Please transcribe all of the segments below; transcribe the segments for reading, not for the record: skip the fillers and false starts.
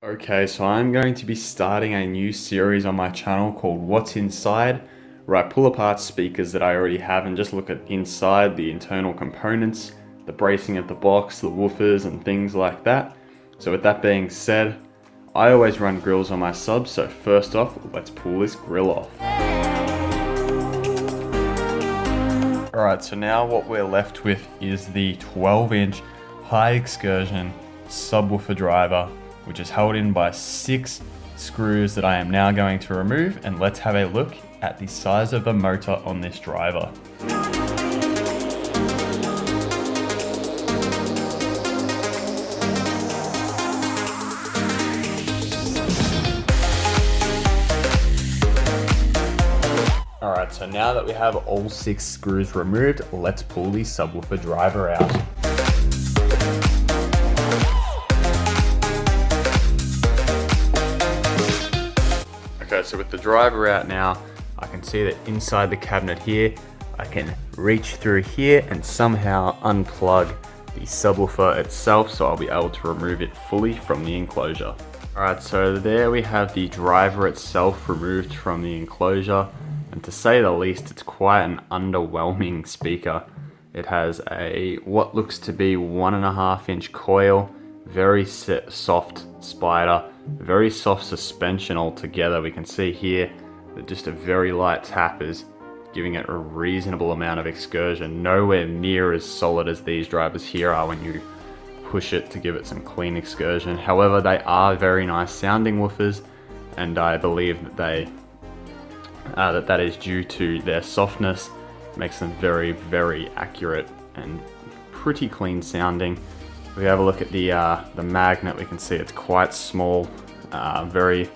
Okay, so I'm going to be starting a new series on my channel called What's Inside, where I pull apart speakers that I already have and just look at inside the internal components, the bracing of the box, the woofers and things like that. So with that being said, I always run grills on my subs, so first off, let's pull this grill off. Alright, so now what we're left with is the 12-inch high excursion subwoofer driver, which is held in by 6 screws that I am now going to remove, and let's have a look at the size of the motor on this driver. Alright, so now that we have all 6 screws removed, let's pull the subwoofer driver out. Okay, so with the driver out now, I can see that inside the cabinet here, I can reach through here and somehow unplug the subwoofer itself, so I'll be able to remove it fully from the enclosure. Alright, so there we have the driver itself removed from the enclosure, and to say the least, it's quite an underwhelming speaker. It has a what looks to be 1.5-inch coil, very soft spider, very soft suspension altogether. We can see here that just a very light tap is giving it a reasonable amount of excursion. Nowhere near as solid as these drivers here are when you push it to give it some clean excursion. However, they are very nice sounding woofers, and I believe that that is due to their softness. It makes them very, very accurate and pretty clean sounding. If we have a look at the magnet, we can see it's quite small, very,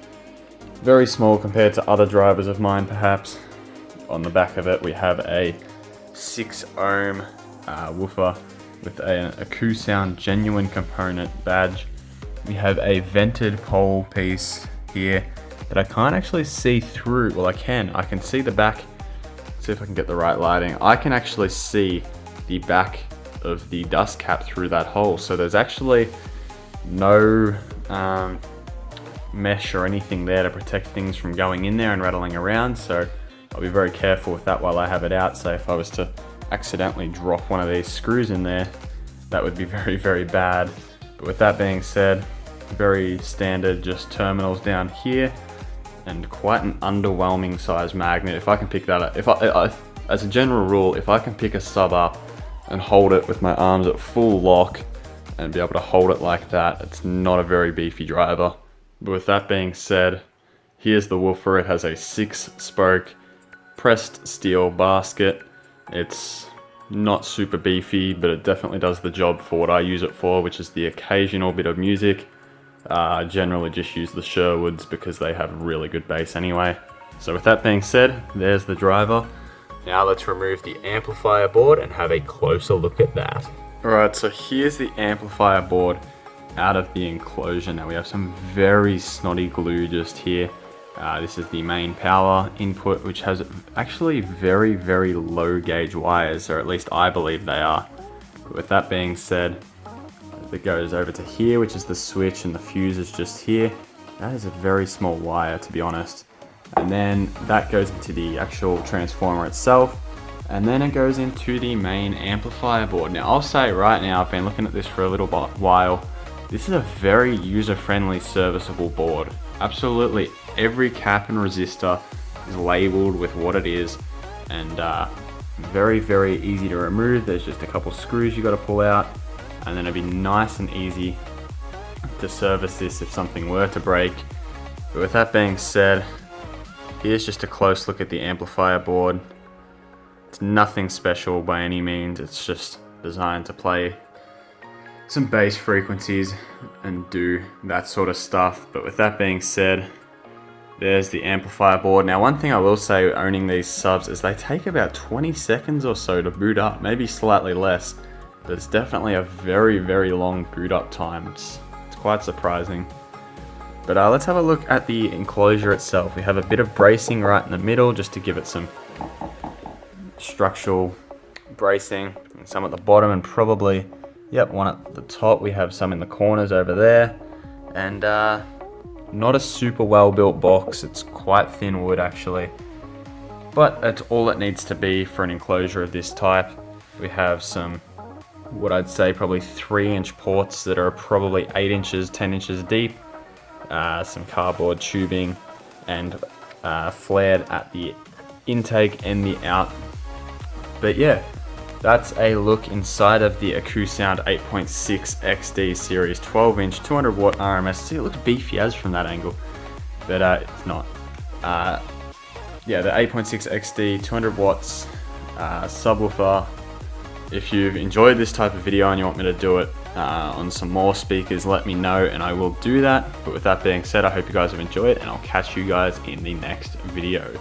very small compared to other drivers of mine perhaps. On the back of it we have a 6 ohm woofer with an ACCUSOUND genuine component badge. We have a vented pole piece here that I can't actually see through. Well, I can see the back. Let's see if I can get the right lighting. I can actually see the back of the dust cap through that hole, so there's actually no mesh or anything there to protect things from going in there and rattling around, so I'll be very careful with that while I have it out. So if I was to accidentally drop one of these screws in there, that would be very, very bad. But with that being said, very standard just terminals down here, and quite an underwhelming size magnet. If I can pick that up, as a general rule, if I can pick a sub up and hold it with my arms at full lock and be able to hold it like that, it's not a very beefy driver. But with that being said, here's the woofer. It has a 6-spoke pressed steel basket. It's not super beefy, but it definitely does the job for what I use it for, which is the occasional bit of music. I generally just use the Sherwoods because they have really good bass anyway. So with that being said, there's the driver. Now let's remove the amplifier board and have a closer look at that. Alright, so here's the amplifier board out of the enclosure. Now we have some very snotty glue just here. This is the main power input, which has actually very, very low gauge wires, or at least I believe they are. But with that being said, it goes over to here, which is the switch, and the fuse is just here. That is a very small wire, to be honest. And then that goes into the actual transformer itself, and then it goes into the main amplifier board. Now I'll say right now, I've been looking at this for a little while, this is a very user-friendly serviceable board. Absolutely every cap and resistor is labeled with what it is, and very, very easy to remove. There's just a couple screws you got to pull out, and then it'd be nice and easy to service this if something were to break. But with that being said, here's just a close look at the amplifier board. It's nothing special by any means, it's just designed to play some bass frequencies and do that sort of stuff. But with that being said, there's the amplifier board. Now one thing I will say owning these subs is they take about 20 seconds or so to boot up, maybe slightly less, but it's definitely a very, very long boot up time. It's quite surprising. But let's have a look at the enclosure itself. We have a bit of bracing right in the middle just to give it some structural bracing, and some at the bottom, and probably, yep, one at the top. We have some in the corners over there, and Not a super well built box, it's quite thin wood actually, but that's all it needs to be for an enclosure of this type. We have some, what I'd say probably 3-inch ports that are probably 8 inches, 10 inches deep, some cardboard tubing, and flared at the intake and the out. But yeah, that's a look inside of the ACCUSOUND 8.6 XD series 12-inch 200 watt RMS. See, it looks beefy as from that angle, but it's not. Yeah, the 8.6 XD 200 watts subwoofer. If you've enjoyed this type of video and you want me to do it on some more speakers, let me know and I will do that. But with that being said, I hope you guys have enjoyed and I'll catch you guys in the next video.